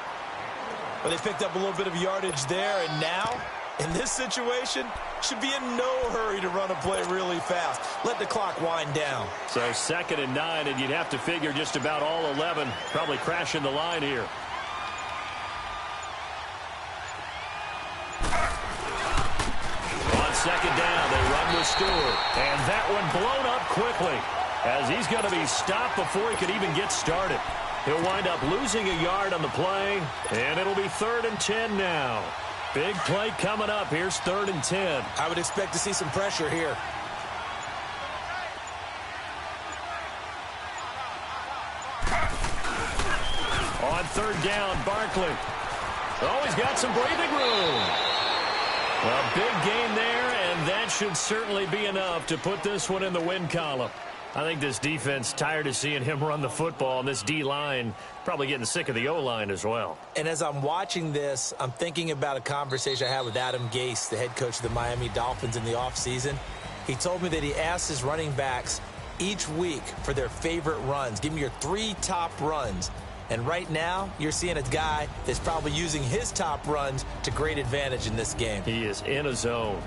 Well, they picked up a little bit of yardage there, and now, in this situation, should be in no hurry to run a play really fast. Let the clock wind down. So 2nd and 9, and you'd have to figure just about all 11 probably crashing the line here. On 2nd down, they run with Stewart. And that one blown up quickly as he's going to be stopped before he could even get started. He'll wind up losing a yard on the play, and it'll be 3rd and 10 now. Big play coming up. Here's 3rd and 10. I would expect to see some pressure here. On 3rd down, Barkley. Oh, he's got some breathing room. Well, big gain there, and that should certainly be enough to put this one in the win column. I think this defense tired of seeing him run the football, and this D-line probably getting sick of the O-line as well. And as I'm watching this, I'm thinking about a conversation I had with Adam Gase, the head coach of the Miami Dolphins in the offseason. He told me that he asked his running backs each week for their favorite runs. Give me your 3 top runs. And right now, you're seeing a guy that's probably using his top runs to great advantage in this game. He is in a zone.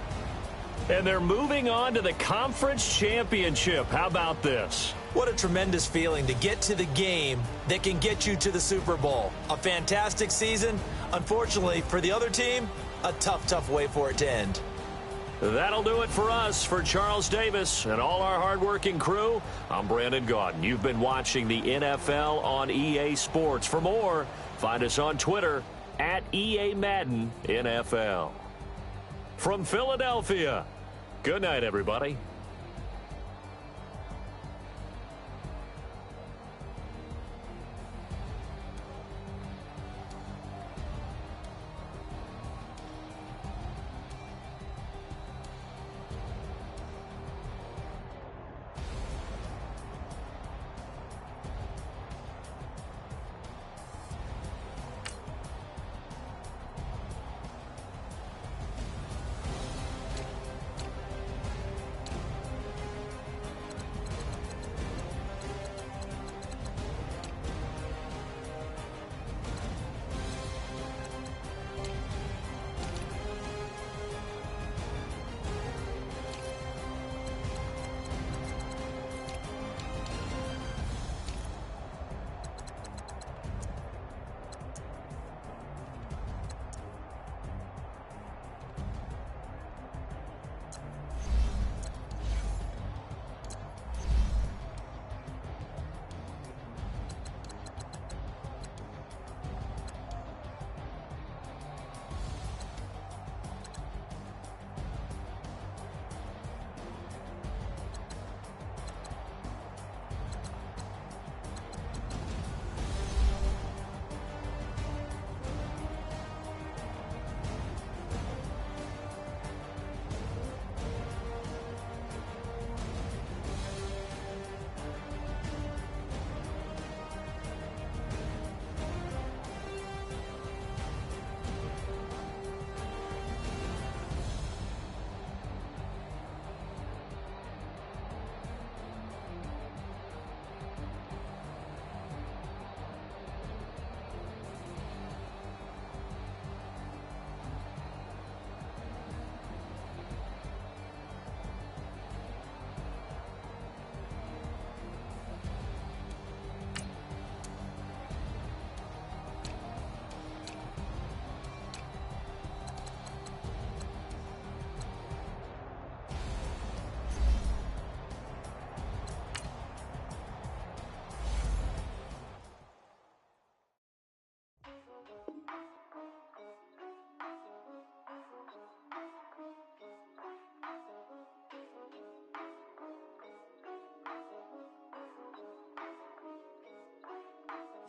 And they're moving on to the conference championship. How about this? What a tremendous feeling to get to the game that can get you to the Super Bowl. A fantastic season. Unfortunately, for the other team, a tough way for it to end. That'll do it for us. For Charles Davis and all our hardworking crew, I'm Brandon Gaudin. You've been watching the NFL on EA Sports. For more, find us on Twitter at EA Madden NFL. From Philadelphia, good night, everybody.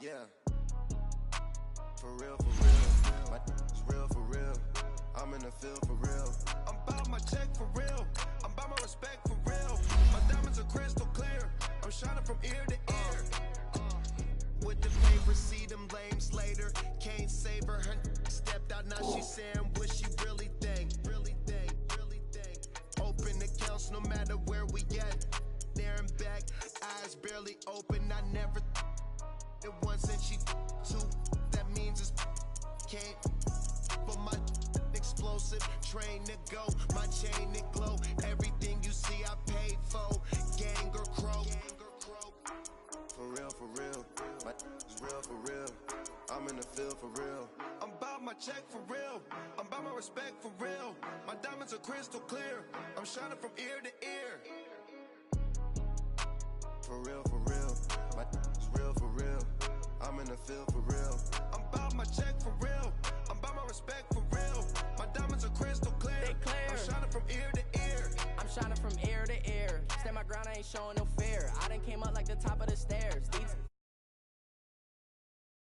Yeah, for real, my is real for real. I'm in the field for real. I'm about my check for real. I'm about my respect for real. My diamonds are crystal clear. I'm shining from ear to ear. With the paper, see them lames later. Can't save her. Her stepped out, now she's saying what she really think. Open accounts no matter where we at. There and back, eyes barely open. I never it once and she two. That means it's can't. But my explosive train to go. My chain to glow. Everything you see I paid for. Gang or crow. For real. My is real for real. I'm in the field for real. I'm about my check for real. I'm about my respect for real. My diamonds are crystal clear. I'm shining from ear to ear. For real. My is real for real. I'm in the field for real. I'm about my check for real. I'm about my respect for real. My diamonds are crystal clear. They clear. I'm shining from ear to ear. I'm shining from ear to ear. Stand my ground, I ain't showing no fear. I done came up like the top of the stairs. These